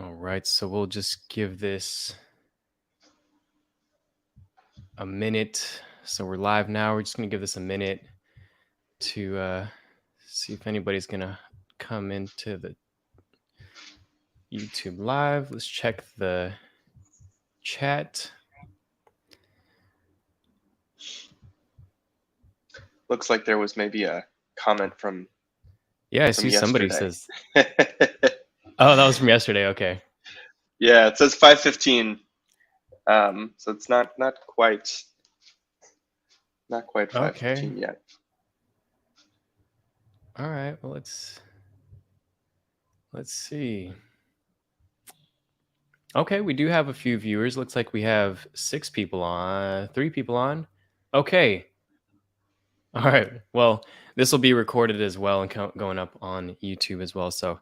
All right, so we'll just give this a minute. So we're live now. We're just going to give this a minute to see if anybody's going to come into the YouTube live. Let's check the chat. Looks like there was maybe a comment from Yeah, I see somebody yesterday. says, oh, that was from yesterday. Okay. Yeah, it says 5:15. So it's not quite Okay. 5:15 yet. All right. Well, let's see. Okay, we do have a few viewers. Looks like we have 3 people on. Okay. All right. Well, this will be recorded as well and going up on YouTube as well. So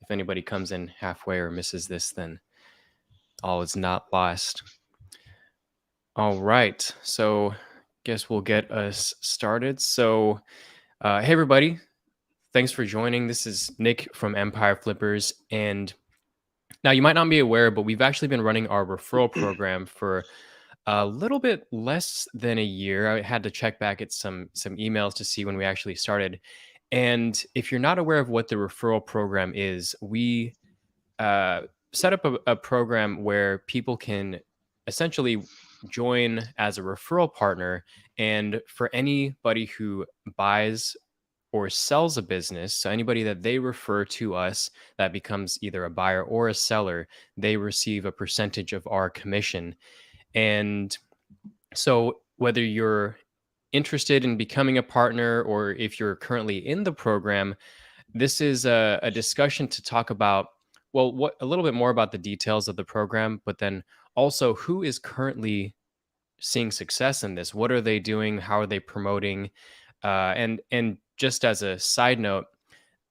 if anybody comes in halfway or misses this, then all is not lost. All right. So guess we'll get us started. So, hey, everybody. Thanks for joining. This is Nick from Empire Flippers. And now you might not be aware, but we've actually been running our referral program for a little bit less than a year. I had to check back at some emails to see when we actually started. And if you're not aware of what the referral program is, we set up a program where people can essentially join as a referral partner. And for anybody who buys or sells a business, so anybody that they refer to us that becomes either a buyer or a seller, they receive a percentage of our commission. And so, whether you're interested in becoming a partner or if you're currently in the program, this is a discussion to talk about, well, what a little bit more about the details of the program, but then also who is currently seeing success in this. What are they doing? How are they promoting? And just as a side note,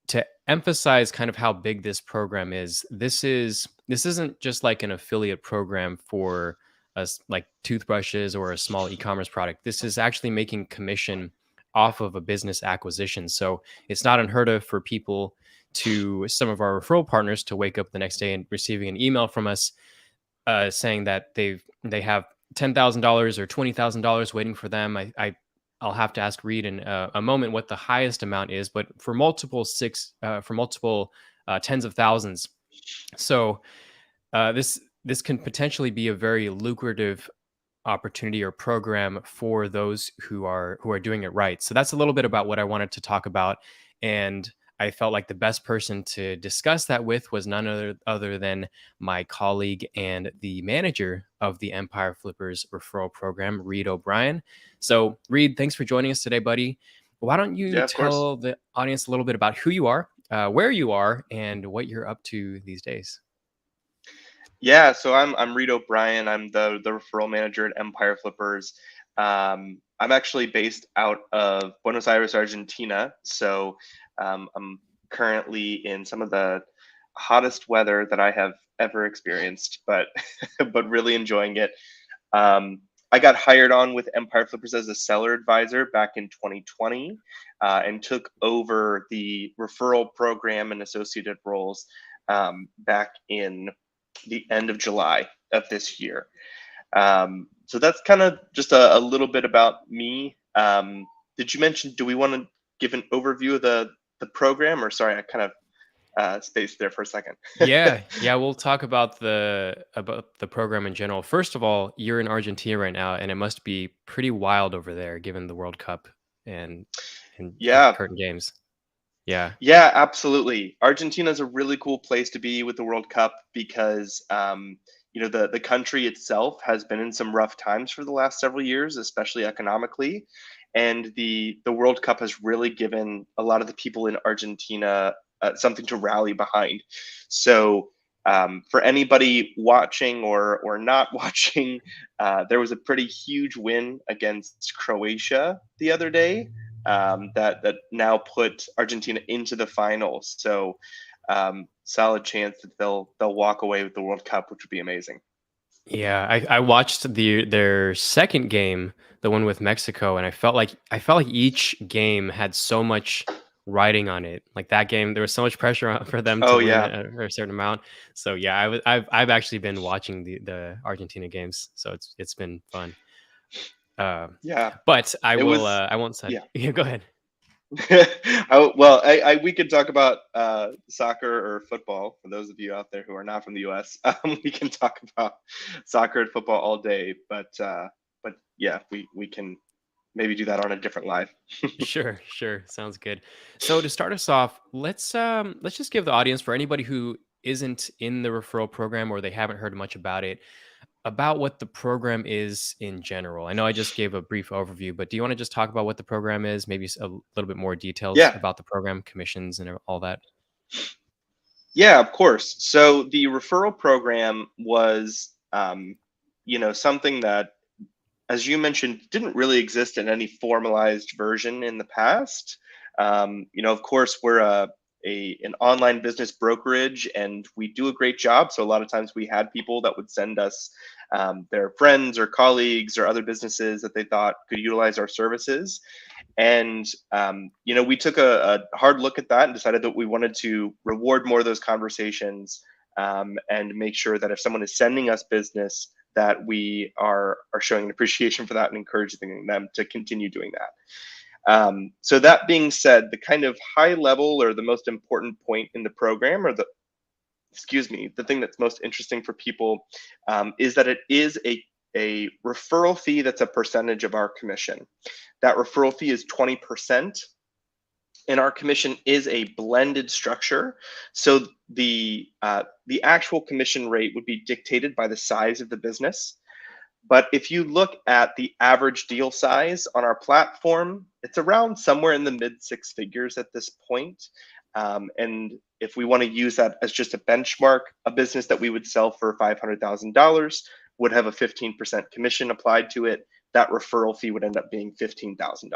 to emphasize kind of how big this program is, this isn't just like an affiliate program for us like toothbrushes or a small e-commerce product. This is actually making commission off of a business acquisition. So it's not unheard of for people to some of our referral partners to wake up the next day and receiving an email from us saying that they have $10,000 or $20,000 waiting for them. I'll have to ask Reed in a moment what the highest amount is, but for multiple tens of thousands. So this can potentially be a very lucrative opportunity or program for those who are doing it right. So that's a little bit about what I wanted to talk about, and I felt like the best person to discuss that with was none other than my colleague and the manager of the Empire Flippers referral program, Reed O'Brien. So, Reed, thanks for joining us today, buddy. Why don't you Yeah, of course. tell the audience a little bit about who you are, where you are, and what you're up to these days? Yeah, so I'm Reed O'Brien. I'm the referral manager at Empire Flippers. I'm actually based out of Buenos Aires, Argentina. So I'm currently in some of the hottest weather that I have ever experienced, but but really enjoying it. Um, I got hired on with Empire Flippers as a seller advisor back in 2020 and took over the referral program and associated roles back in the end of July of this year. So that's kind of just a little bit about me. Did you mention? Do we want to give an overview of the program, or sorry, I kind of spaced there for a second. Yeah, we'll talk about the program in general. First of all, you're in Argentina right now, and it must be pretty wild over there, given the World Cup and the Yeah, current games. Yeah, yeah, absolutely. Argentina is a really cool place to be with the World Cup because the country itself has been in some rough times for the last several years, especially economically, and the World Cup has really given a lot of the people in Argentina something to rally behind. So. For anybody watching or not watching, there was a pretty huge win against Croatia the other day that now put Argentina into the finals. So solid chance that they'll walk away with the World Cup, which would be amazing. yeah. I watched their second game, the one with Mexico, and I felt like each game had so much riding on it. Like that game, there was so much pressure for them to Oh win yeah, a certain amount. So yeah, I've actually been watching the Argentina games, so it's been fun. Uh, yeah. but I It will was I won't say. yeah. Yeah, go ahead. Well, we could talk about soccer or football for those of you out there who are not from the U.S. We can talk about soccer and football all day, but yeah, we can maybe do that on a different live. Sure, sure. Sounds good. So to start us off, let's just give the audience, for anybody who isn't in the referral program or they haven't heard much about it, about what the program is in general. I know I just gave a brief overview, but do you want to just talk about what the program is? Maybe a little bit more details Yeah, about the program, commissions, and all that. yeah, of course. So the referral program was, something that, as you mentioned, didn't really exist in any formalized version in the past. Of course, we're an online business brokerage, and we do a great job. So a lot of times we had people that would send us their friends or colleagues or other businesses that they thought could utilize our services. And we took a hard look at that and decided that we wanted to reward more of those conversations, and make sure that if someone is sending us business, that we are showing an appreciation for that and encouraging them to continue doing that. So that being said, the kind of high level or the most important point in the program, or the excuse me, the thing that's most interesting for people, is that it is a referral fee that's a percentage of our commission. That referral fee is 20%, and our commission is a blended structure. So the actual commission rate would be dictated by the size of the business. But if you look at the average deal size on our platform, it's around somewhere in the mid six figures at this point. And if we want to use that as just a benchmark, a business that we would sell for $500,000 would have a 15% commission applied to it. That referral fee would end up being $15,000.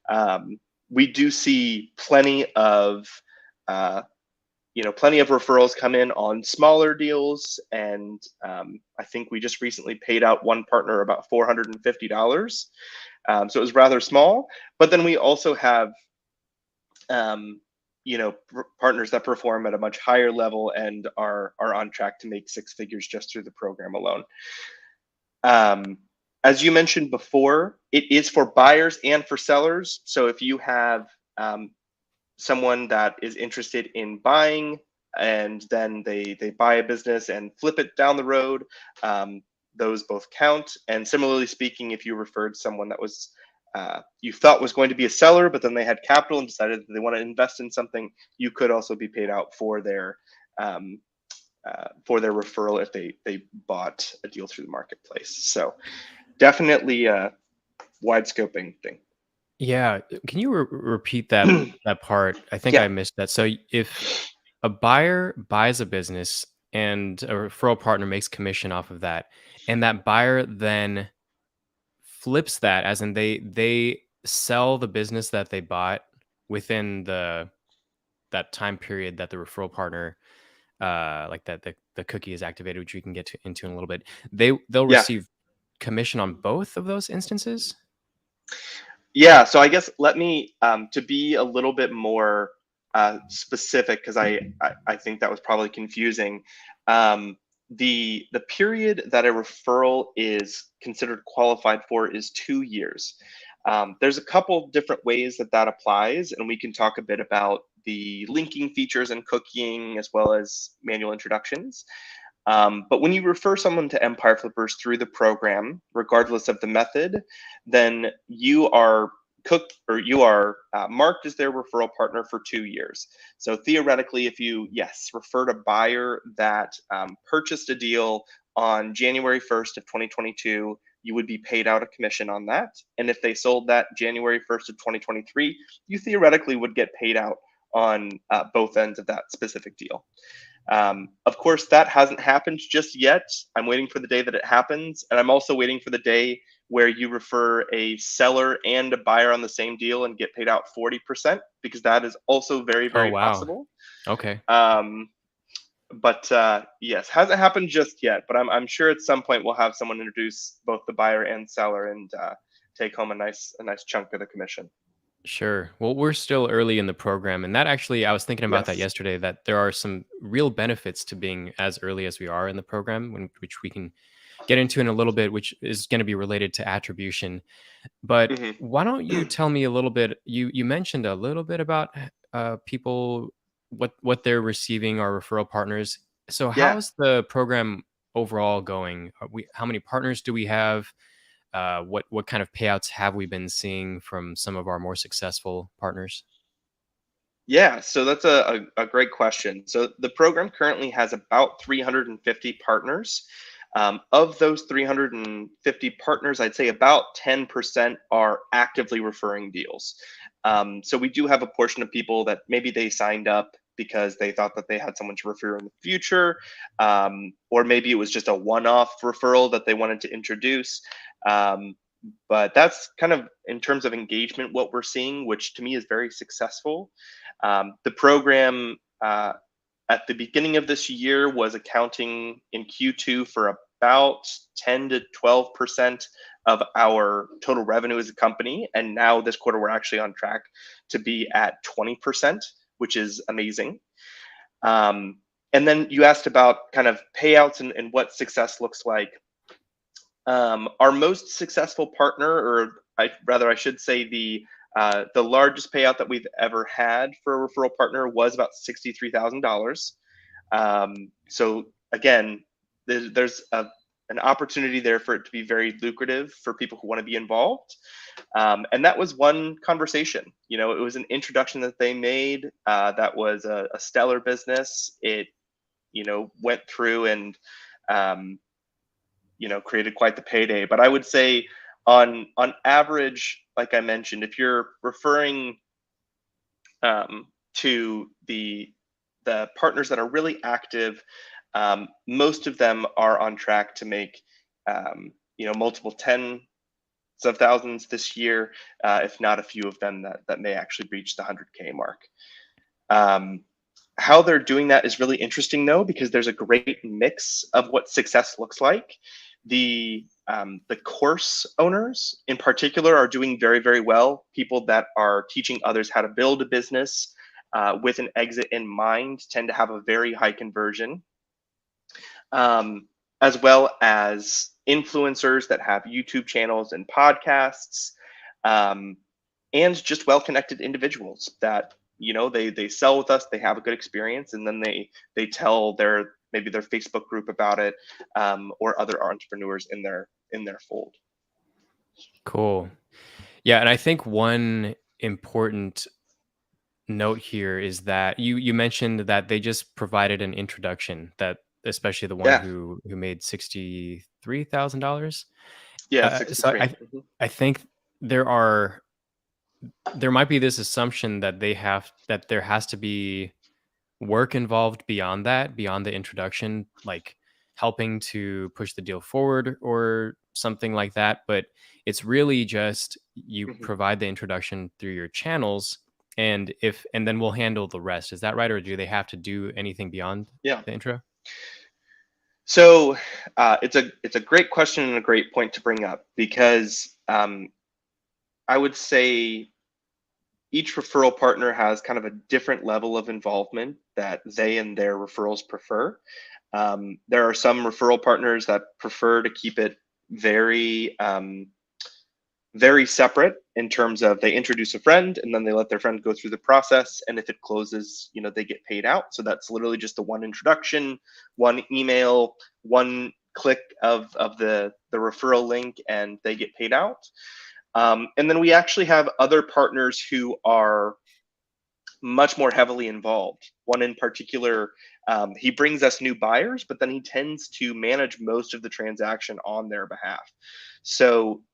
Um, we do see uh, plenty of referrals come in on smaller deals, and I think we just recently paid out one partner about $450. So it was rather small. But then we also have, partners that perform at a much higher level and are on track to make six figures just through the program alone. Um, as you mentioned before, it is for buyers and for sellers. So if you have someone that is interested in buying, and then they buy a business and flip it down the road, those both count. And similarly speaking, if you referred someone that was you thought was going to be a seller, but then they had capital and decided that they want to invest in something, you could also be paid out um, for their referral if they bought a deal through the marketplace. So definitely a wide scoping thing. Yeah, can you repeat that part? I think Yeah. I missed that. So if a buyer buys a business and a referral partner makes commission off of that, and that buyer then flips that, as in they sell the business that they bought within that time period that the referral partner, like that the cookie is activated, which we can get into in a little bit. They'll Yeah. receive commission on both of those instances. Yeah, so I guess let me, to be a little bit more specific, because I think that was probably confusing. The period that a referral is considered qualified for is 2 years. There's a couple different ways that that applies, and we can talk a bit about the linking features and cooking as well as manual introductions. But when you refer someone to Empire Flippers through the program, regardless of the method, then you are cooked, or you are marked as their referral partner for 2 years. So theoretically, if you, yes, referred a buyer that purchased a deal on January 1st of 2022, you would be paid out a commission on that. And if they sold that January 1st of 2023, you theoretically would get paid out on both ends of that specific deal. Of course, that hasn't happened just yet. I'm waiting for the day that it happens. And I'm also waiting for the day where you refer a seller and a buyer on the same deal and get paid out 40%, because that is also very, Oh, very wow. possible. Okay. Um, but yes, hasn't happened just yet. But I'm sure at some point we'll have someone introduce both the buyer and seller and take home a nice chunk of the commission. Sure. Well, we're still early in the program, and that actually, I was thinking about that Yes. yesterday, that there are some real benefits to being as early as we are in the program, which we can get into in a little bit, which is going to be related to attribution. But Hmm. why don't you tell me a little bit? You mentioned a little bit about people, what they're receiving, our referral partners. So Yeah. how's the program overall going? How many partners do we have? What kind of payouts have we been seeing from some of our more successful partners? Yeah, so that's a great question. So the program currently has about 350 partners. Of those 350 partners, I'd say about 10% are actively referring deals. So we do have a portion of people that maybe they signed up because they thought that they had someone to refer in the future, or maybe it was just a one-off referral that they wanted to introduce. Um, but that's kind of in terms of engagement what we're seeing, which to me is very successful. The program at the beginning of this year was accounting in Q2 for about 10 to 12% of our total revenue as a company. And now this quarter, we're actually on track to be at 20%, which is amazing. Um, and then you asked about kind of payouts and what success looks like. Our most successful partner, or rather, I should say, the largest payout that we've ever had for a referral partner was about $63,000. So again, there's an opportunity there for it to be very lucrative for people who want to be involved. And that was one conversation. You know, it was an introduction that they made that was a stellar business. It, went through and um, created quite the payday. But I would say on average, like I mentioned, if you're referring to the partners that are really active, most of them are on track to make multiple tens of thousands this year, if not a few of them that may actually reach the 100K mark. Um, how they're doing that is really interesting, though, because there's a great mix of what success looks like. The course owners, in particular, are doing very, very well. People that are teaching others how to build a business with an exit in mind tend to have a very high conversion, um, as well as influencers that have YouTube channels and podcasts. Um, and just well-connected individuals that they sell with us, they have a good experience, and then they tell maybe their Facebook group about it, or other entrepreneurs in their fold. Cool. Yeah, and I think one important note here is that you mentioned that they just provided an introduction, that especially the one Yeah, who made $63,000. yeah, So 63. Mhm. I think there are there might be this assumption that there has to be work involved beyond that, beyond the introduction, like helping to push the deal forward or something like that. But it's really just you Mhm. provide the introduction through your channels, and then we'll handle the rest. Is that right? Or do they have to do anything beyond Yeah. the intro? So it's a great question and a great point to bring up, because I would say each referral partner has kind of a different level of involvement that they and their referrals prefer. There are some referral partners that prefer to keep it very, very separate, in terms of they introduce a friend and then they let their friend go through the process. And if it closes, they get paid out. So that's literally just the one introduction, one email, one click of the referral link, and they get paid out. And then we actually have other partners who are much more heavily involved. One in particular, he brings us new buyers, but then he tends to manage most of the transaction on their behalf. So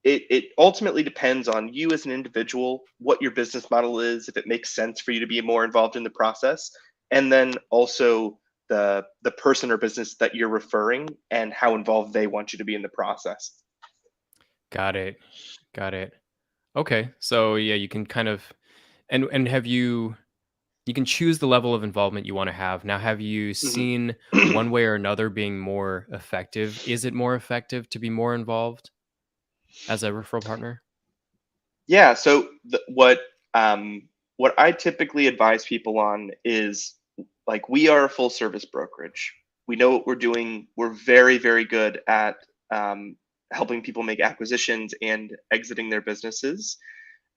it ultimately depends on you as an individual, what your business model is, if it makes sense for you to be more involved in the process, and then also the person or business that you're referring and how involved they want you to be in the process. Got it. Got it. Okay. So yeah, you can kind of and have you can choose the level of involvement you want to have. Now, have you Mhm. seen one way or another being more effective? Is it more effective to be more involved as a referral partner? Yeah. So what I typically advise people on is, like, we are a full service brokerage. We know what we're doing. We're very, very good at um, helping people make acquisitions and exiting their businesses.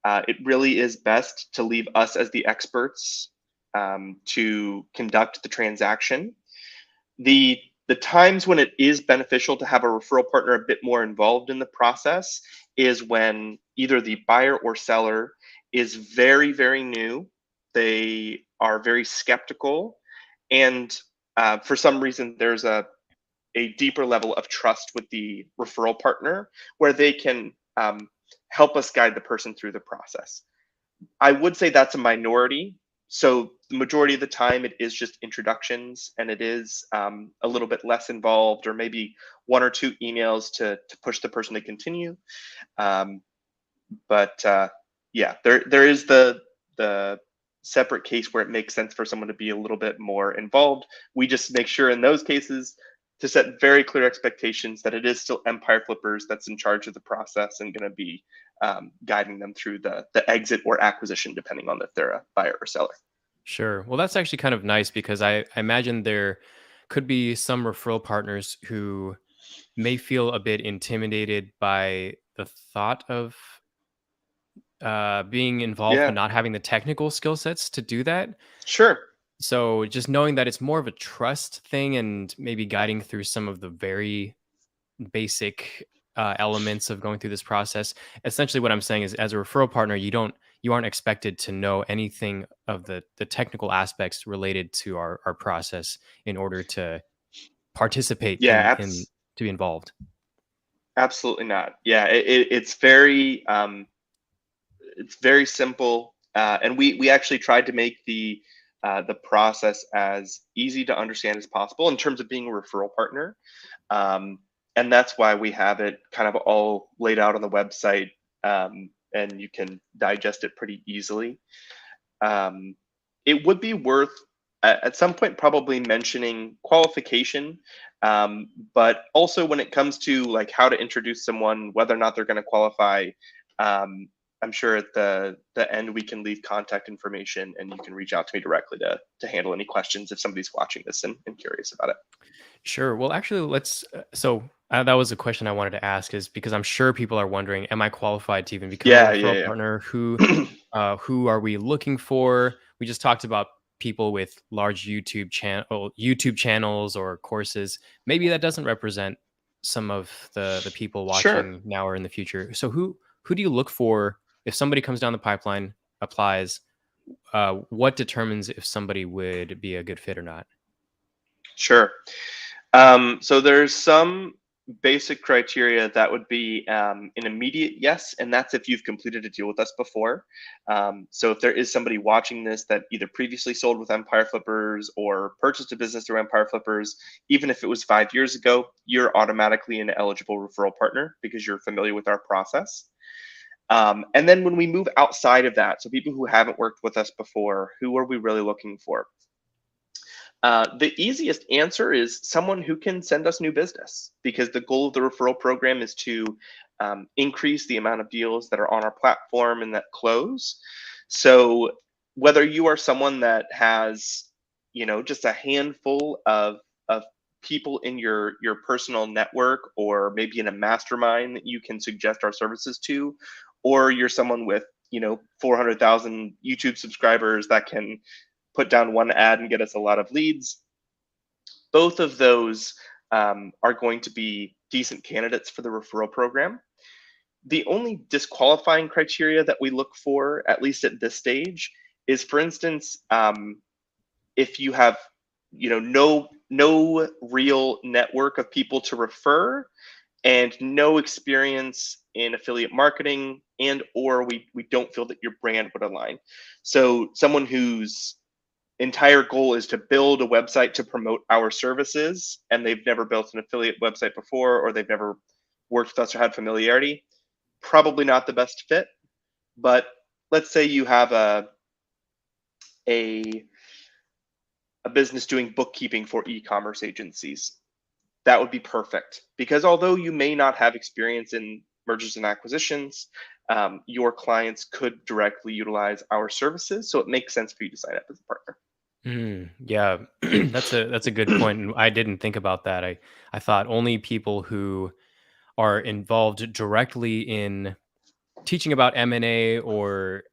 It really is best to leave us as the experts to conduct the transaction. The times when it is beneficial to have a referral partner a bit more involved in the process is when either the buyer or seller is very, very new. They are very skeptical, and for some reason there's a deeper level of trust with the referral partner where they can help us guide the person through the process. I would say that's a minority. So the majority of the time, it is just introductions, and it is a little bit less involved, or maybe one or two emails to push the person to continue. Um, but yeah, there is the separate case where it makes sense for someone to be a little bit more involved. We just make sure in those cases to set very clear expectations that it is still Empire Flippers that's in charge of the process and going to be guiding them through the exit or acquisition, depending on if they're a buyer or seller. Sure. Well, that's actually kind of nice because I imagine there could be some referral partners who may feel a bit intimidated by the thought of being involved, but Yeah, not having the technical skill sets to do that. sure. So just knowing that it's more of a trust thing and maybe guiding through some of the very basic elements of going through this process. Essentially, what I'm saying is, as a referral partner, you aren't expected to know anything of the technical aspects related to our process in order to participate Yeah, in to be involved. absolutely not. Yeah, it's very simple, and we actually tried to make the process as easy to understand as possible in terms of being a referral partner. Um, and that's why we have it kind of all laid out on the website, and you can digest it pretty easily. Um, it would be worth at some point probably mentioning qualification, but also when it comes to like how to introduce someone, whether or not they're going to qualify. Um, I'm sure at the end we can leave contact information, and you can reach out to me directly to handle any questions if somebody's watching this and curious about it. Sure. Well, actually, let's. That was a question I wanted to ask, is because I'm sure people are wondering, am I qualified to even become a Yeah, referral yeah, partner? yeah. Who are we looking for? We just talked about people with large YouTube channels or courses. Maybe that doesn't represent some of the people Sure. watching now or in the future. So who do you look for if somebody comes down the pipeline, applies? What determines if somebody would be a good fit or not? Sure. So there's some basic criteria that would be an immediate yes, and that's if you've completed a deal with us before. So if there is somebody watching this that either previously sold with Empire Flippers or purchased a business through Empire Flippers, even if it was 5 years ago, you're automatically an eligible referral partner because you're familiar with our process. And then when we move outside of that, so people who haven't worked with us before, who are we really looking for? The easiest answer is someone who can send us new business, because the goal of the referral program is to increase the amount of deals that are on our platform and that close. So whether you are someone that has, just a handful of people in your personal network, or maybe in a mastermind that you can suggest our services to, or you're someone with 400,000 YouTube subscribers that can put down one ad and get us a lot of leads. Both of those are going to be decent candidates for the referral program. The only disqualifying criteria that we look for, at least at this stage, is, for instance, if you have no real network of people to refer, and no experience in affiliate marketing, and or we don't feel that your brand would align. So someone whose entire goal is to build a website to promote our services, and they've never built an affiliate website before, or they've never worked with us or had familiarity, probably not the best fit. But let's say you have a, a business doing bookkeeping for e-commerce agencies. That would be perfect, because although you may not have experience in mergers and acquisitions, your clients could directly utilize our services. So it makes sense for you to sign up as a partner. Yeah, that's a good point, and I didn't think about that. I thought only people who are involved directly in teaching about M&A or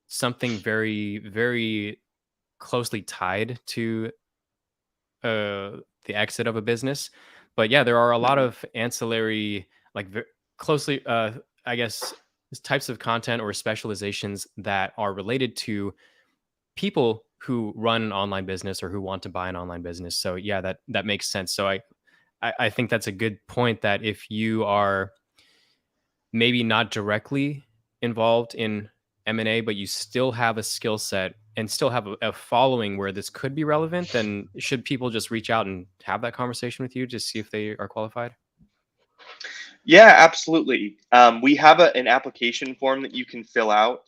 something very, very closely tied to the exit of a business. But yeah, there are a lot Mhm. of ancillary, like closely, I guess, types of content or specializations that are related to people who run an online business or who want to buy an online business. So yeah, that makes sense. So I think that's a good point that if you are maybe not directly involved in M&A, but you still have a skill set and still have a following where this could be relevant, then should people just reach out and have that conversation with you to see if they are qualified? Yeah, absolutely. We have an application form that you can fill out.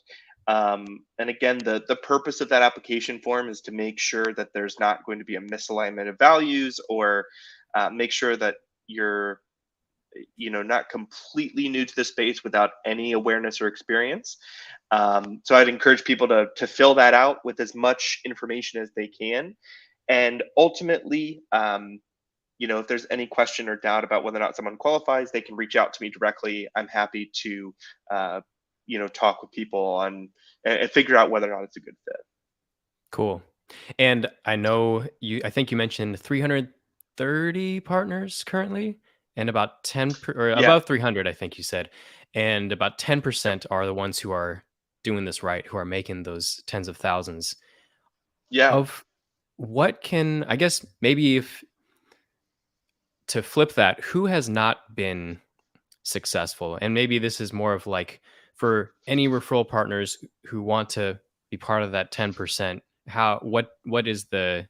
And again, the purpose of that application form is to make sure that there's not going to be a misalignment of values, or make sure that you're, not completely new to the space without any awareness or experience. So I'd encourage people to fill that out with as much information as they can. And ultimately, if there's any question or doubt about whether or not someone qualifies, they can reach out to me directly. I'm happy to, talk with people on and figure out whether or not it's a good fit. Cool. And I think you mentioned 330 partners currently and about or Yeah. above 300, I think you said. And about Yep. 10% are the ones who are doing this right, who are making those tens of thousands Yeah. of what can, I guess, maybe if to flip that, who has not been successful? And maybe this is more of like for any referral partners who want to be part of that 10%, what is the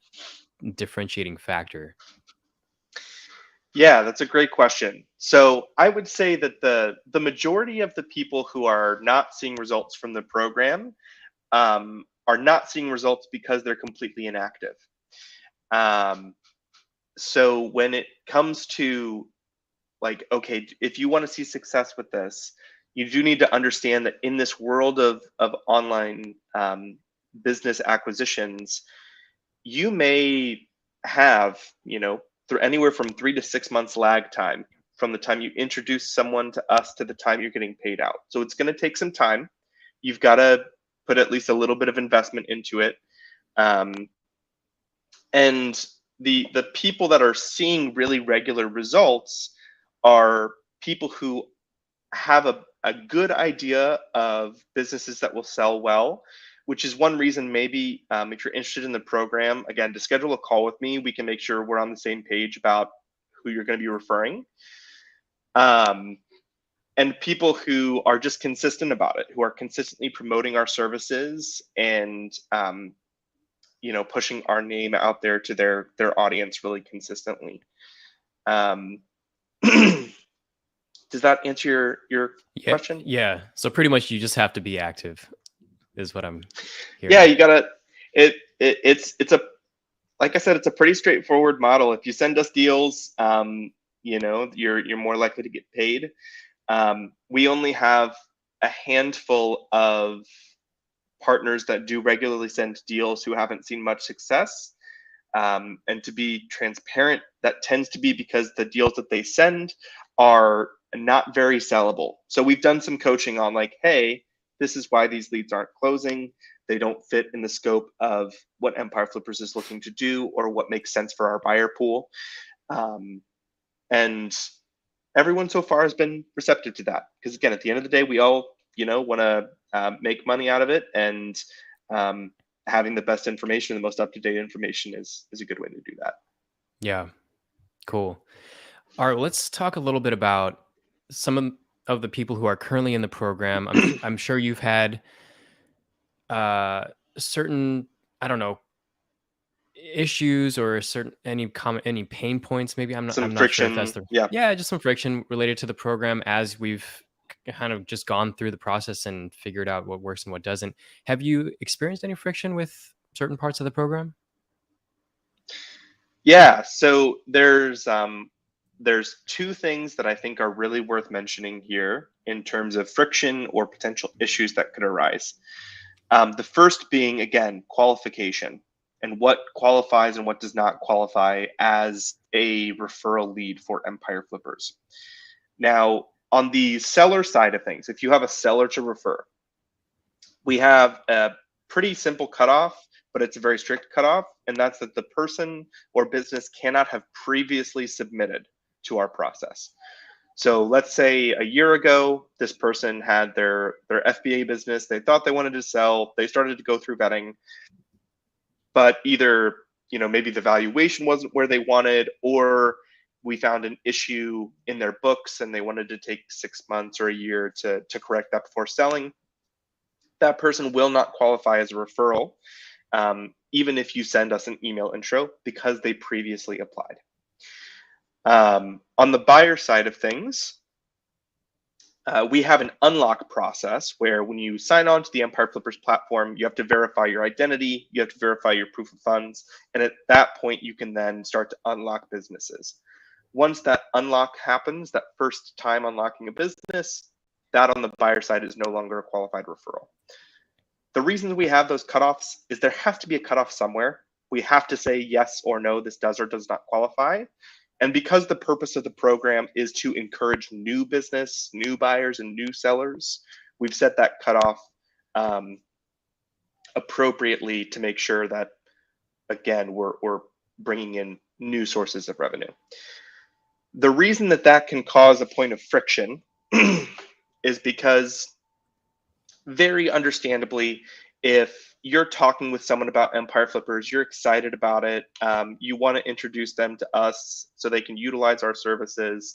differentiating factor? Yeah, that's a great question. So I would say that the majority of the people who are not seeing results from the program are not seeing results because they're completely inactive. Um, so when it comes to, like, okay, if you want to see success with this, you do need to understand that in this world of online business acquisitions, you may have, through anywhere from 3 to 6 months lag time from the time you introduce someone to us to the time you're getting paid out. So it's going to take some time. You've got to put at least a little bit of investment into it. Um, and the people that are seeing really regular results are people who have a good idea of businesses that will sell well, which is one reason maybe, if you're interested in the program, again, to schedule a call with me, we can make sure we're on the same page about who you're going to be referring. Um, and people who are just consistent about it, who are consistently promoting our services and, pushing our name out there to their audience really consistently. Um, does that answer your Yeah, question? yeah. So pretty much you just have to be active is what I'm Yeah, hearing. you gotta. It's a, like I said, it's a pretty straightforward model. If you send us deals, you're more likely to get paid. We only have a handful of partners that do regularly send deals who haven't seen much success. And to be transparent, that tends to be because the deals that they send are not very sellable. So we've done some coaching on, like, hey, this is why these leads aren't closing. They don't fit in the scope of what Empire Flippers is looking to do or what makes sense for our buyer pool. Um, and everyone so far has been receptive to that, because again, at the end of the day, we all, want to make money out of it, and um, having the best information, the most up-to-date information is a good way to do that. Yeah, cool. All right, let's talk a little bit about some of the people who are currently in the program. I'm sure you've had uh certain, I don't know, issues or certain any pain points maybe. Some I'm not sure if that's friction, the yeah. yeah, just some friction related to the program as we've kind of just gone through the process and figured out what works and what doesn't. Have you experienced any friction with certain parts of the program? Yeah, so there's two things that I think are really worth mentioning here. in terms of friction or potential issues that could arise. The first being, again, qualification and what qualifies and what does not qualify as a referral lead for Empire Flippers. Now, on the seller side of things, if you have a seller to refer, we have a pretty simple cutoff, but it's a very strict cutoff, and that's that the person or business cannot have previously submitted to our process. So let's say a year ago, this person had their FBA business. They thought they wanted to sell. They started to go through vetting, but either maybe the valuation wasn't where they wanted, or we found an issue in their books and they wanted to take 6 months or a year to correct that before selling. That person will not qualify as a referral, even if you send us an email intro, because they previously applied. On the buyer side of things, we have an unlock process where when you sign on to the Empire Flippers platform, you have to verify your identity, you have to verify your proof of funds, and at that point, you can then start to unlock businesses. Once that unlock happens, that first time unlocking a business, that on the buyer side is no longer a qualified referral. The reason we have those cutoffs is there has to be a cutoff somewhere. We have to say yes or no, this does or does not qualify. And because the purpose of the program is to encourage new business, new buyers, and new sellers, we've set that cutoff appropriately to make sure that, again, we're bringing in new sources of revenue. The reason that can cause a point of friction is because, very understandably, if you're talking with someone about Empire Flippers, you're excited about it, you want to introduce them to us so they can utilize our services,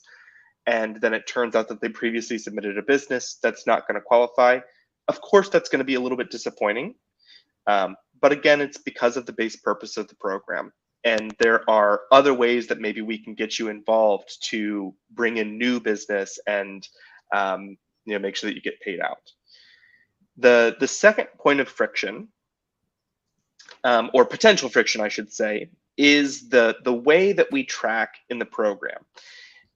and then it turns out that they previously submitted a business that's not going to qualify, of course that's going to be a little bit disappointing. But again, it's because of the base purpose of the program. And there are other ways that maybe we can get you involved to bring in new business and make sure that you get paid out. The second point of friction, or potential friction, I should say, is the way that we track in the program.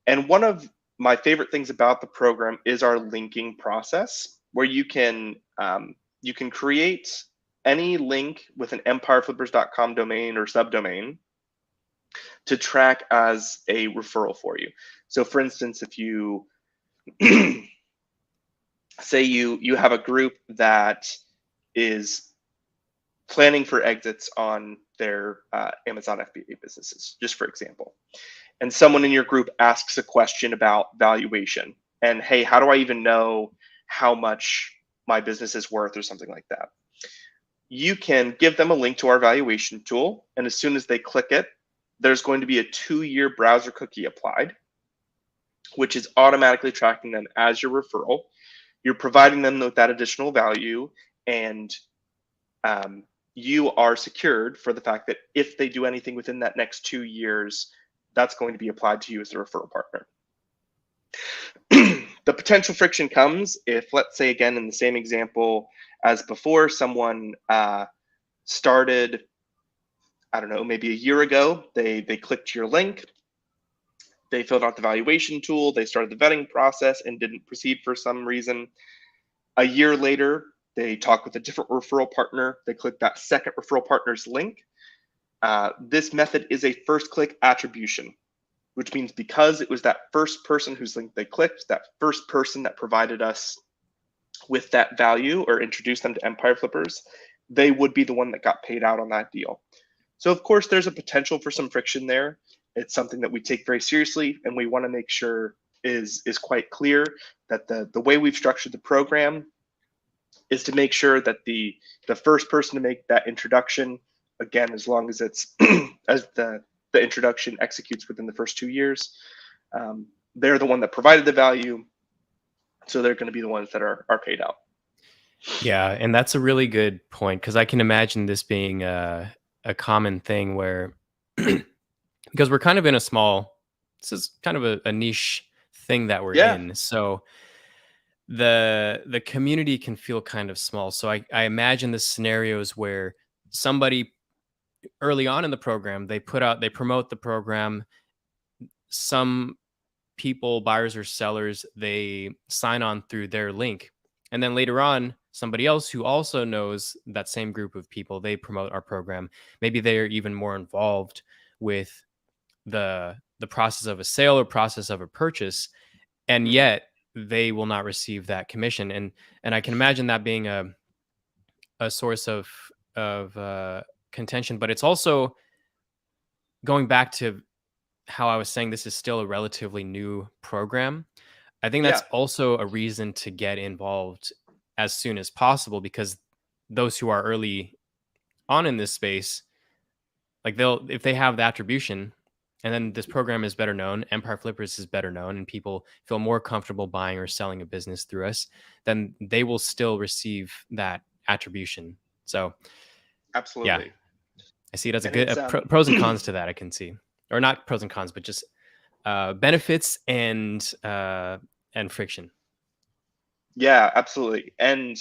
And one of my favorite things about the program is our linking process, where you can create any link with an empireflippers.com domain or subdomain to track as a referral for you. So for instance, if you say you have a group that is planning for exits on their Amazon FBA businesses, just for example, and someone in your group asks a question about valuation and, hey, how do I even know how much my business is worth or something like that? You can give them a link to our valuation tool, and as soon as they click it, there's going to be a 2-year browser cookie applied, which is automatically tracking them as your referral. You're providing them with that additional value, and you are secured for the fact that if they do anything within that next 2 years, that's going to be applied to you as a referral partner. The potential friction comes if, let's say, again, in the same example as before, someone started, I don't know, maybe a year ago, they clicked your link, they filled out the valuation tool, they started the vetting process and didn't proceed for some reason. A year later, they talk with a different referral partner, they click that second referral partner's link. This method is a first click attribution, which means because it was that first person whose link they clicked, that first person that provided us with that value or introduced them to Empire Flippers, they would be the one that got paid out on that deal. So of course, there's a potential for some friction there. It's something that we take very seriously, and we want to make sure is quite clear that the way we've structured the program is to make sure that the first person to make that introduction, again, as long as it's as the introduction executes within the first 2 years, they're the one that provided the value, so they're going to be the ones that are paid out. Yeah, and that's a really good point, because I can imagine this being a common thing where because we're kind of in this is kind of a niche thing that we're Yeah, in. So the community can feel kind of small. So I imagine the scenarios where somebody early on in the program, they promote the program, some people, buyers or sellers, they sign on through their link. And then later on, somebody else who also knows that same group of people, they promote our program. Maybe they're even more involved with the process of a sale or process of a purchase, and Mhm. yet they will not receive that commission. And I can imagine that being a source of contention, but it's also going back to how I was saying this is still a relatively new program. I think that's Yeah, also a reason to get involved as soon as possible, because those who are early on in this space, like they'll if they have the attribution and then this program is better known, Empire Flippers is better known, and people feel more comfortable buying or selling a business through us, then they will still receive that attribution. So yeah, absolutely. I see it as a And good it's pros and cons to that. I can see, or not pros and cons, but just benefits and friction. yeah, absolutely. And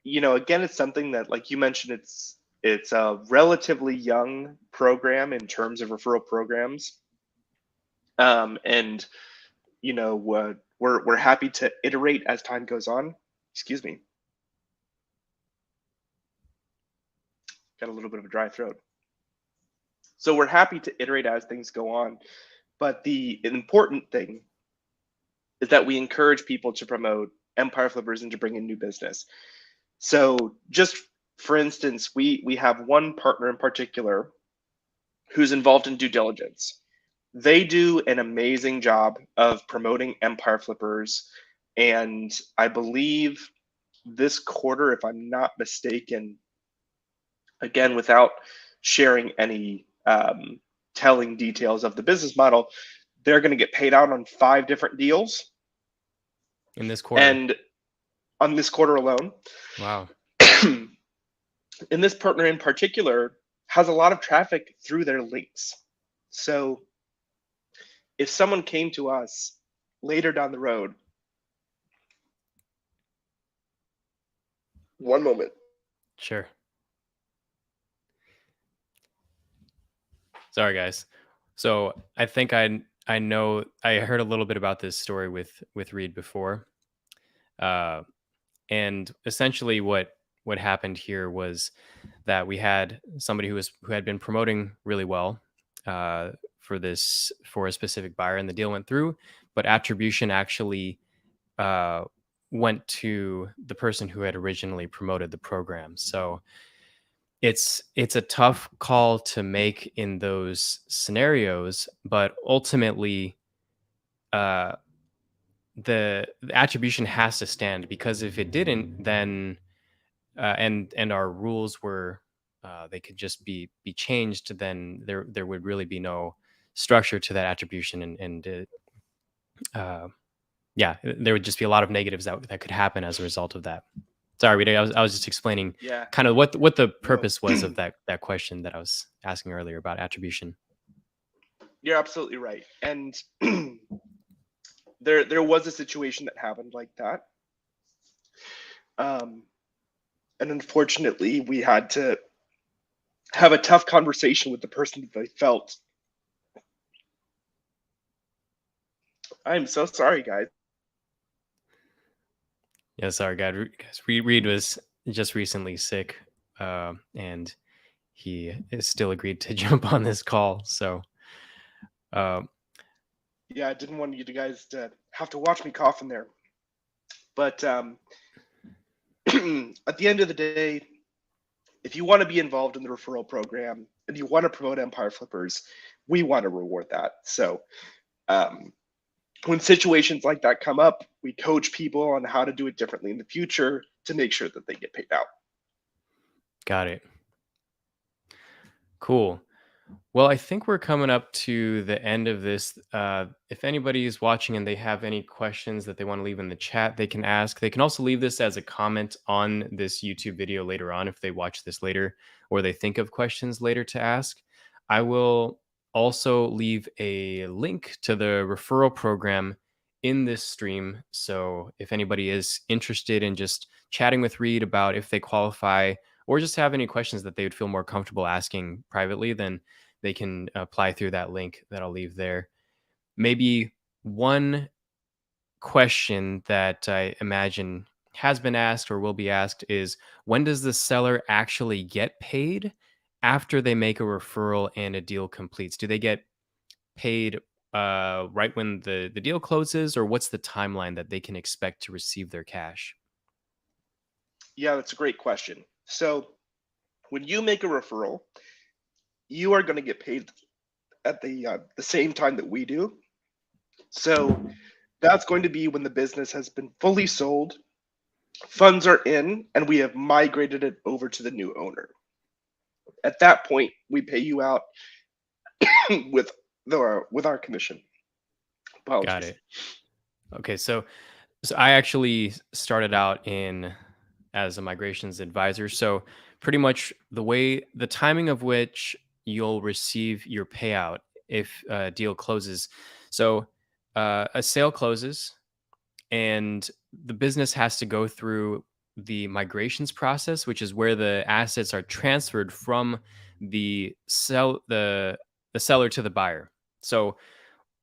again, it's something that, like you mentioned, it's a relatively young program in terms of referral programs. And we're happy to iterate as time goes on. Excuse me, got a little bit of a dry throat. So we're happy to iterate as things go on. But the important thing is that we encourage people to promote Empire Flippers and to bring in new business. So just for instance, we have one partner in particular who's involved in due diligence. They do an amazing job of promoting Empire Flippers, and I believe this quarter, if I'm not mistaken, again without sharing any telling details of the business model, they're going to get paid out on 5 different deals, In this quarter. and on this quarter alone. Wow. And this partner in particular has a lot of traffic through their links. So if someone came to us later down the road, one moment. Sure. Sorry, guys. So I think I know I heard a little bit about this story with Reed before, uh, and essentially what happened here was that we had somebody who had been promoting really well uh, for a specific buyer, and the deal went through, but attribution actually uh, went to the person who had originally promoted the program. So it's a tough call to make in those scenarios, but ultimately, uh, the attribution has to stand, because if it didn't, then and our rules were they could just be changed, then there would really be no structure to that attribution, and yeah, there would just be a lot of negatives that could happen as a result of that. Sorry, Rita, I was just explaining Yeah, kind of what the no, purpose was of that question that I was asking earlier about attribution. you're absolutely right. And there was a situation that happened like that. Um, and unfortunately, we had to have a tough conversation with the person that they felt. I'm so sorry, guys. Yeah, sorry, guys. Reed was just recently sick, and he is still agreed to jump on this call. So, uh, Yeah, I didn't want you guys to have to watch me cough in there. But at the end of the day, if you want to be involved in the referral program and you want to promote Empire Flippers, we want to reward that. So um, when situations like that come up, we coach people on how to do it differently in the future to make sure that they get paid out. got it. Cool. Well, I think we're coming up to the end of this. If anybody is watching and they have any questions that they want to leave in the chat, they can ask. They can also leave this as a comment on this YouTube video later on if they watch this later or they think of questions later to ask. I will also leave a link to the referral program in this stream. So if anybody is interested in just chatting with Reed about if they qualify or just have any questions that they would feel more comfortable asking privately, then they can apply through that link that I'll leave there. Maybe one question that I imagine has been asked or will be asked is, when does the seller actually get paid after they make a referral and a deal completes? Do they get paid right when the deal closes, or what's the timeline that they can expect to receive their cash? Yeah, that's a great question. So when you make a referral, you are going to get paid at the same time that we do. So that's going to be when the business has been fully sold, funds are in, and we have migrated it over to the new owner. At that point, we pay you out with with our commission. Got Apologies. it. Okay, so I actually started out in as a migrations advisor. So pretty much the timing of which you'll receive your payout if a deal closes. So a sale closes and the business has to go through the migrations process, which is where the assets are transferred from the seller to the buyer. So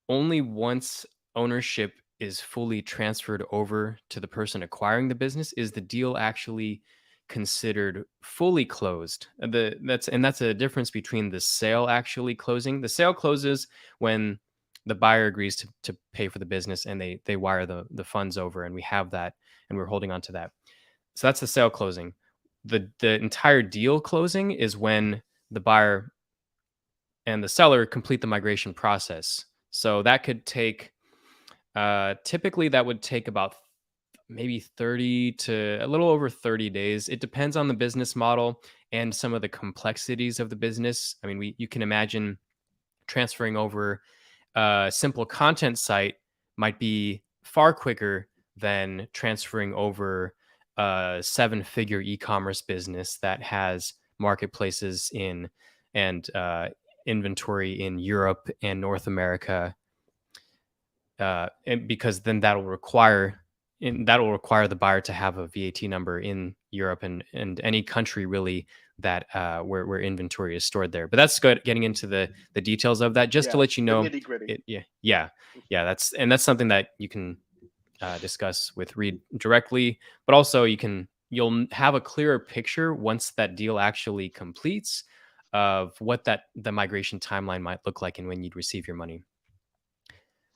only once ownership is fully transferred over to the person acquiring the business is the deal actually considered fully closed. That's a difference between the sale actually closing. The sale closes when the buyer agrees to pay for the business and they wire the funds over, and we have that and we're holding on to that. So that's the sale closing. The entire deal closing is when the buyer and the seller complete the migration process. So that could take typically that would take about maybe 30 to a little over 30 days. It depends on the business model and some of the complexities of the business. I mean, you can imagine transferring over a simple content site might be far quicker than transferring over a seven-figure e-commerce business that has marketplaces in and inventory in Europe and North America, and because then that'll require the buyer to have a VAT number in Europe and any country really that where inventory is stored there. But that's good. Getting into the details of that, just to Yeah, let you the know, nitty gritty. yeah. That's something that you can discuss with Reed directly, but also you'll have a clearer picture once that deal actually completes of what the migration timeline might look like and when you'd receive your money.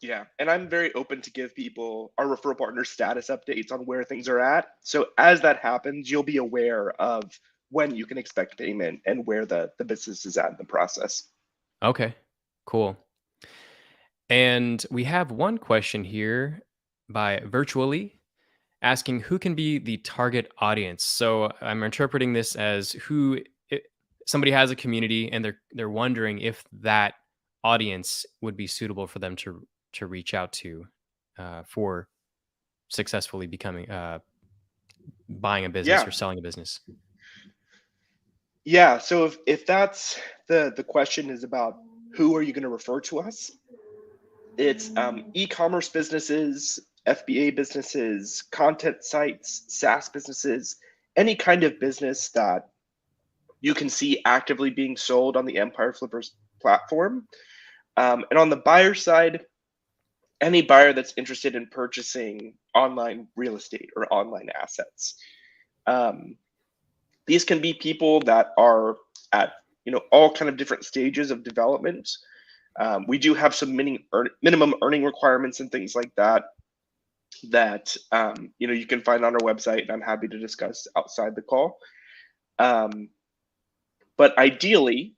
Yeah, and I'm very open to give people our referral partner status updates on where things are at. So as that happens, you'll be aware of when you can expect payment and where the business is at in the process. Okay, cool. And we have one question here by virtually asking who can be the target audience. So I'm interpreting this as somebody has a community and they're wondering if that audience would be suitable for them to reach out to for successfully becoming buying a business Yeah, or selling a business. yeah. So if that's the question is about who are you going to refer to us, it's e-commerce businesses, FBA businesses, content sites, SaaS businesses, any kind of business that you can see actively being sold on the Empire Flippers platform. And on the buyer side, any buyer that's interested in purchasing online real estate or online assets. Um, these can be people that are at all kind of different stages of development. We do have some minimum earning requirements and things like that that you can find on our website, and I'm happy to discuss outside the call. Um, but ideally,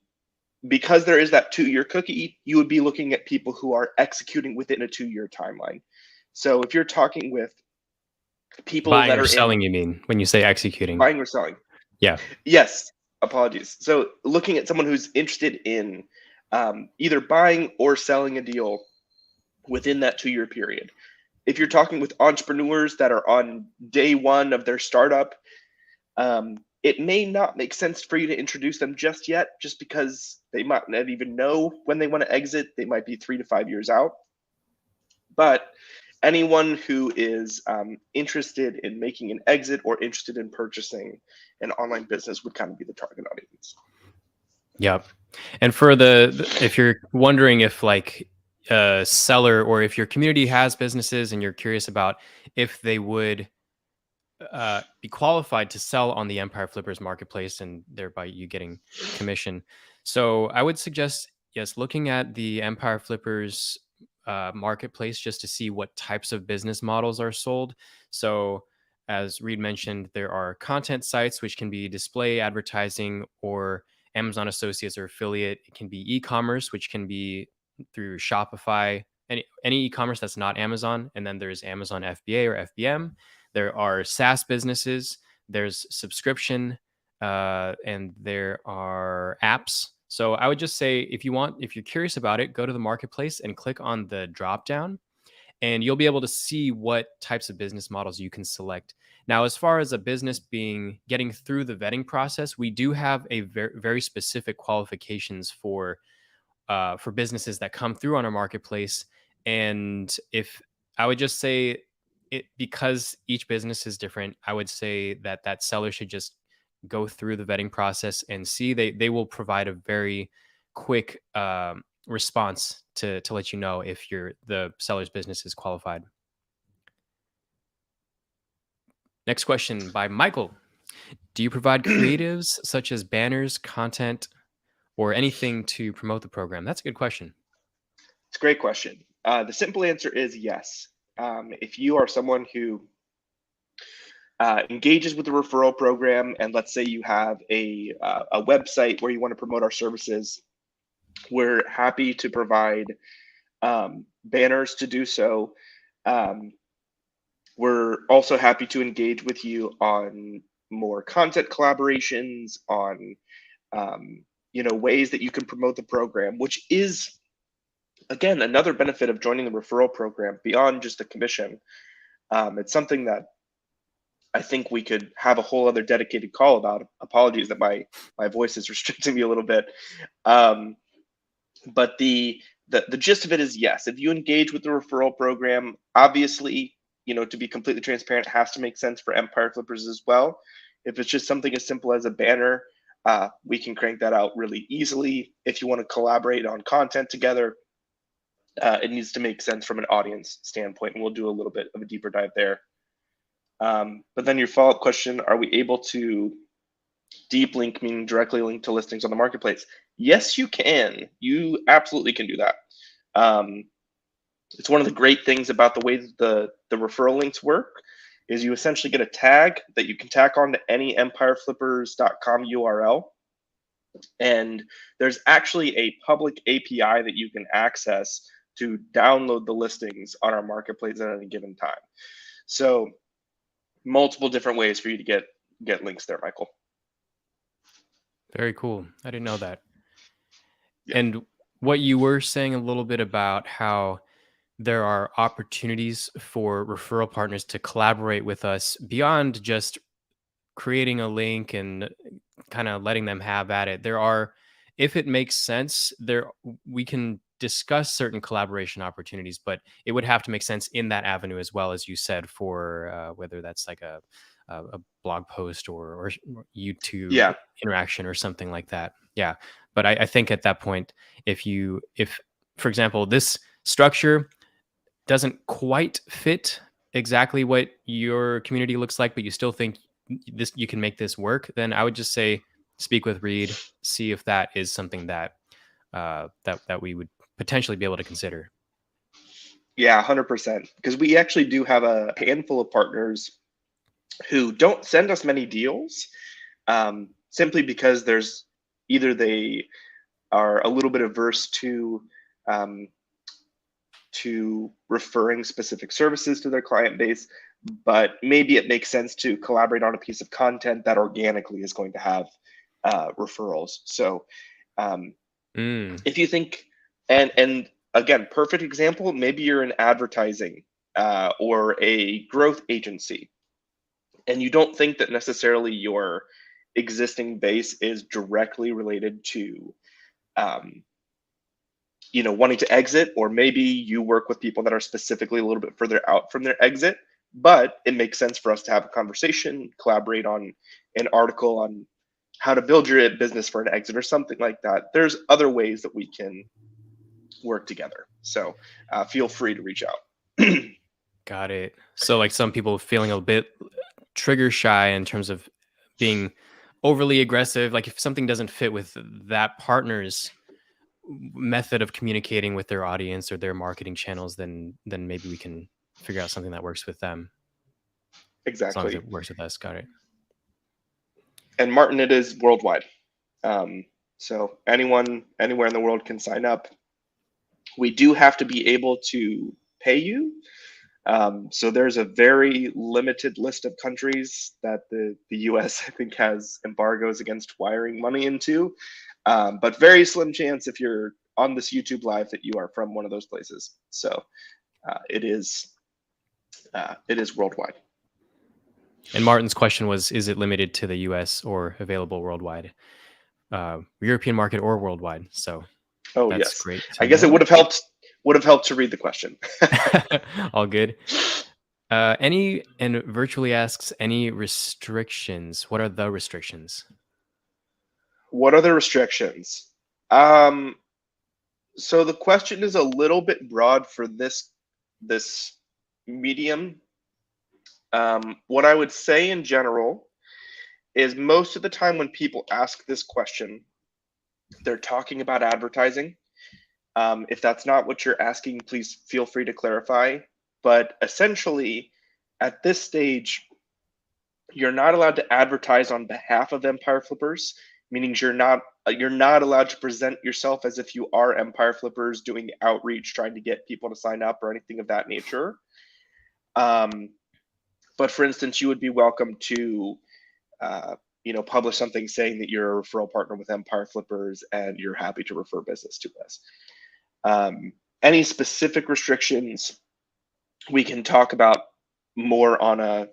because there is that 2-year cookie, you would be looking at people who are executing within a 2-year timeline. So if you're talking with people Buying that or are in selling, you mean when you say executing? buying or selling, Yeah. yes, apologies. So looking at someone who's interested in either buying or selling a deal within that 2-year period. If you're talking with entrepreneurs that are on day one of their startup, it may not make sense for you to introduce them just yet, just because they might not even know when they want to exit. They might be 3 to 5 years out. But anyone who is interested in making an exit or interested in purchasing an online business would kind of be the target audience. Yep. And for if you're wondering if like seller, or if your community has businesses and you're curious about if they would be qualified to sell on the Empire Flippers marketplace and thereby you getting commission. So I would suggest, yes, looking at the Empire Flippers marketplace just to see what types of business models are sold. So as Reed mentioned, there are content sites which can be display advertising or Amazon Associates or affiliate. It can be e-commerce, which can be through Shopify, any e-commerce that's not Amazon. And then there's Amazon FBA or FBM. There are SaaS businesses, there's subscription, and there are apps. So I would just say if you're curious about it, go to the marketplace and click on the drop down, and you'll be able to see what types of business models you can select. Now, as far as a business getting through the vetting process, we do have a very specific qualifications for businesses that come through on our marketplace. And if I would just say it, because each business is different, I would say that seller should just go through the vetting process and see. They will provide a very quick response to let you know if the seller's business is qualified. Next question by Michael. Do you provide creatives such as banners, content, or anything to promote the program? That's a good question. It's a great question. The simple answer is yes. If you are someone who engages with the referral program, and let's say you have a website where you want to promote our services, we're happy to provide banners to do so. We're also happy to engage with you on more content collaborations, on ways that you can promote the program, which is, again, another benefit of joining the referral program beyond just the commission. It's something that I think we could have a whole other dedicated call about. Apologies that my voice is restricting me a little bit. But the gist of it is, yes, if you engage with the referral program, obviously, to be completely transparent, it has to make sense for Empire Flippers as well. If it's just something as simple as a banner, we can crank that out really easily. If you want to collaborate on content together, it needs to make sense from an audience standpoint, and we'll do a little bit of a deeper dive there. But then your follow-up question, are we able to deep link, meaning directly link to listings on the marketplace? Yes, you can. You absolutely can do that. It's one of the great things about the way that the referral links work is you essentially get a tag that you can tack on to any empireflippers.com URL. And there's actually a public API that you can access to download the listings on our marketplace at any given time. So multiple different ways for you to get links there, Michael. Very cool. I didn't know that. Yeah. And what you were saying a little bit about how there are opportunities for referral partners to collaborate with us beyond just creating a link and kind of letting them have at it. There are, if it makes sense, we can discuss certain collaboration opportunities, but it would have to make sense in that avenue as well, as you said, for whether that's like a blog post or YouTube interaction or something like that. Yeah. But I think at that point, if for example, this structure doesn't quite fit exactly what your community looks like, but you still think you can make this work, then I would just say speak with Reed, see if that is something that that we would potentially be able to consider. Yeah, 100%. Because we actually do have a handful of partners who don't send us many deals, simply because there's either they are a little bit averse to referring specific services to their client base, but maybe it makes sense to collaborate on a piece of content that organically is going to have referrals. So if you think, and again, perfect example, maybe you're an advertising or a growth agency, and you don't think that necessarily your existing base is directly related to wanting to exit, or maybe you work with people that are specifically a little bit further out from their exit, but it makes sense for us to have a conversation, collaborate on an article on how to build your business for an exit or something like that. There's other ways that we can work together. So feel free to reach out. Got it. So like some people feeling a bit trigger shy in terms of being overly aggressive, like if something doesn't fit with that partner's method of communicating with their audience or their marketing channels, then maybe we can figure out something that works with them as long as Exactly. it works with us. Got it. And Martin, it is worldwide. So anyone anywhere in the world can sign up. We do have to be able to pay you. So there's a very limited list of countries that the US, I think, has embargoes against wiring money into. But very slim chance if you're on this YouTube live that you are from one of those places. So it is worldwide. And Martin's question was, is it limited to the US or available worldwide? European market or worldwide. So Oh that's yes, great I to guess it know. would have helped to read the question. All good. Any and virtually asks any restrictions. What are the restrictions? What are the restrictions? Um, so the question is a little bit broad for this medium. What I would say in general is most of the time when people ask this question, they're talking about advertising. If that's not what you're asking, please feel free to clarify. But essentially, at this stage, you're not allowed to advertise on behalf of Empire Flippers, meaning you're not allowed to present yourself as if you are Empire Flippers doing outreach, trying to get people to sign up or anything of that nature. Um, but for instance, you would be welcome to publish something saying that you're a referral partner with Empire Flippers and you're happy to refer business to us. Any specific restrictions we can talk about more on a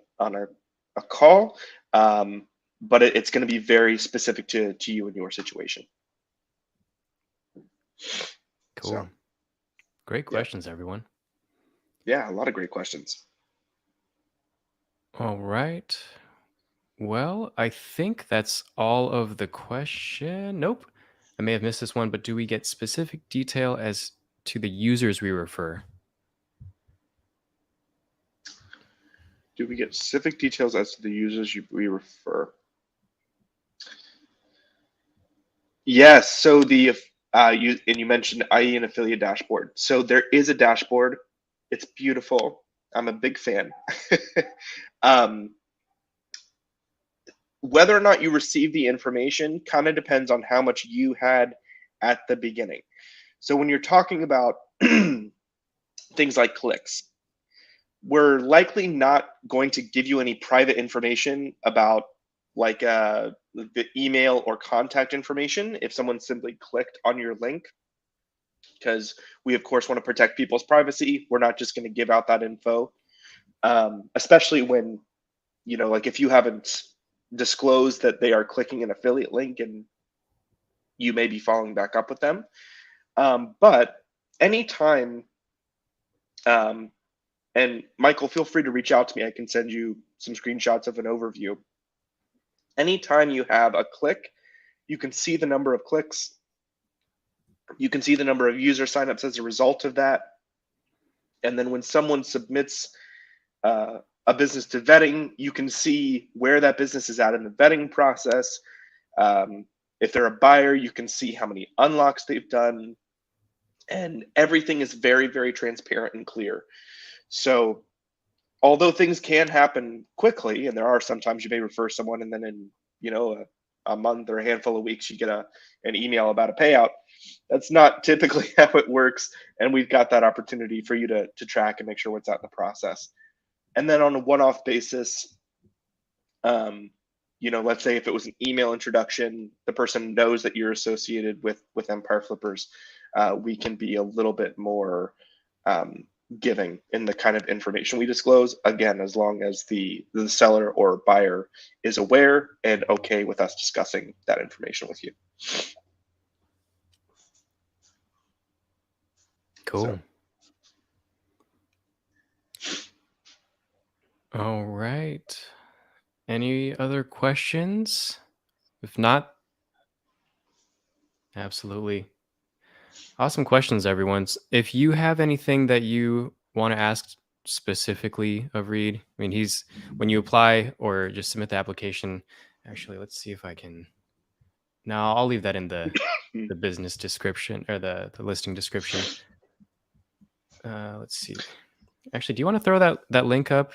call, but it's going to be very specific to you and your situation. Cool. So, Great questions, everyone. yeah, a lot of great questions. All right. Well, I think that's all of the question. Nope. I may have missed this one, but do we get specific detail as to the users we refer? Do we get specific details as to the users we refer? Yes. So you mentioned IE and affiliate dashboard. So there is a dashboard. It's beautiful. I'm a big fan. um, whether or not you receive the information kind of depends on how much you had at the beginning. So when you're talking about things like clicks, we're likely not going to give you any private information about like the email or contact information if someone simply clicked on your link, because we of course want to protect people's privacy. We're not just going to give out that info, especially when like if you haven't disclosed that they are clicking an affiliate link and you may be following back up with them. But anytime, and Michael, feel free to reach out to me. I can send you some screenshots of an overview. Anytime you have a click, you can see the number of clicks. You can see the number of user signups as a result of that. And then when someone submits a business to vetting, you can see where that business is at in the vetting process. If they're a buyer, you can see how many unlocks they've done, and everything is very, very transparent and clear. So although things can happen quickly, and there are sometimes you may refer someone and then in a month or a handful of weeks you get an email about a payout. That's not typically how it works, and we've got that opportunity for you to track and make sure what's out in the process. And then on a one-off basis, let's say if it was an email introduction, the person knows that you're associated with Empire Flippers. We can be a little bit more giving in the kind of information we disclose. Again, as long as the seller or buyer is aware and okay with us discussing that information with you. Cool. All right. Any other questions? If not, absolutely. Awesome questions, everyone. If you have anything that you want to ask specifically of Reed, I mean, when you apply or just submit the application. Actually, let's see if I can. No, I'll leave that in the business description or the listing description. Let's see. Actually, do you want to throw that link up?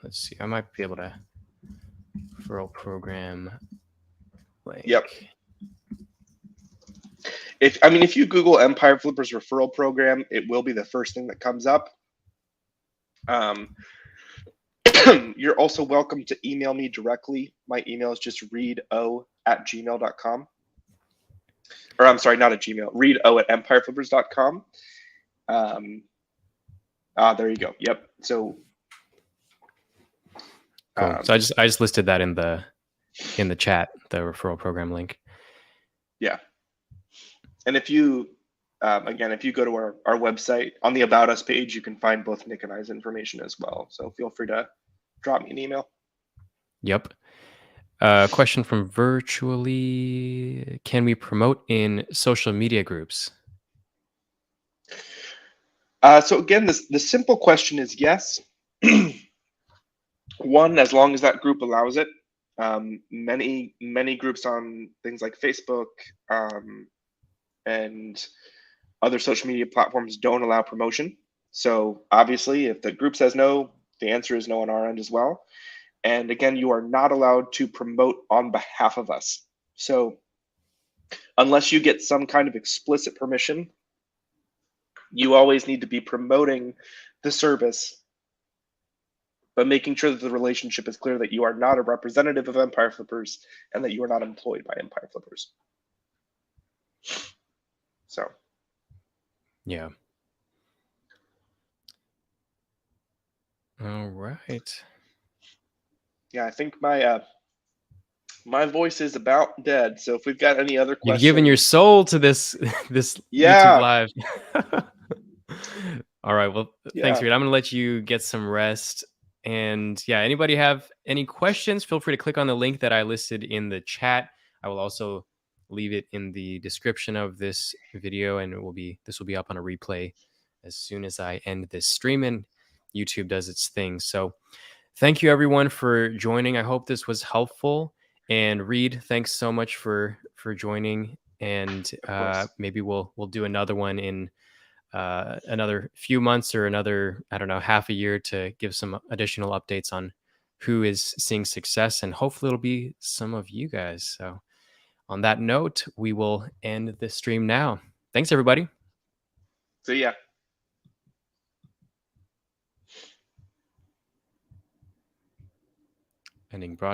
Let's see. I might be able to. Referral program link. Yep. If you Google Empire Flippers referral program, it will be the first thing that comes up. You're also welcome to email me directly. My email is just reado@gmail.com. Or I'm sorry, not at Gmail. reado@empireflippers.com. There you go. Yep. So cool. So I just listed that in the chat, the referral program link. Yeah. And if you again, if you go to our website on the About Us page, you can find both Nick and I's information as well. So feel free to drop me an email. Yep. Question from virtually: can we promote in social media groups? So again, the simple question is yes. One, as long as that group allows it. Many groups on things like Facebook and other social media platforms don't allow promotion. So obviously, if the group says no, the answer is no on our end as well. And again, you are not allowed to promote on behalf of us. So unless you get some kind of explicit permission, you always need to be promoting the service, but making sure that the relationship is clear that you are not a representative of Empire Flippers and that you are not employed by Empire Flippers. So, yeah. All right. Yeah, I think my voice is about dead. So if we've got any other questions, you've given your soul to this YouTube live. All right. Well, thanks, Reed. I'm gonna let you get some rest. And yeah, anybody have any questions? Feel free to click on the link that I listed in the chat. I will also leave it in the description of this video, and this will be up on a replay as soon as I end this stream and YouTube does its thing. So thank you everyone for joining. I hope this was helpful. And Reed, thanks so much for joining. And maybe we'll do another one in another few months or another, I don't know, half a year to give some additional updates on who is seeing success, and hopefully it'll be some of you guys. So on that note, we will end this stream now. Thanks, everybody. See ya. Ending broadcast.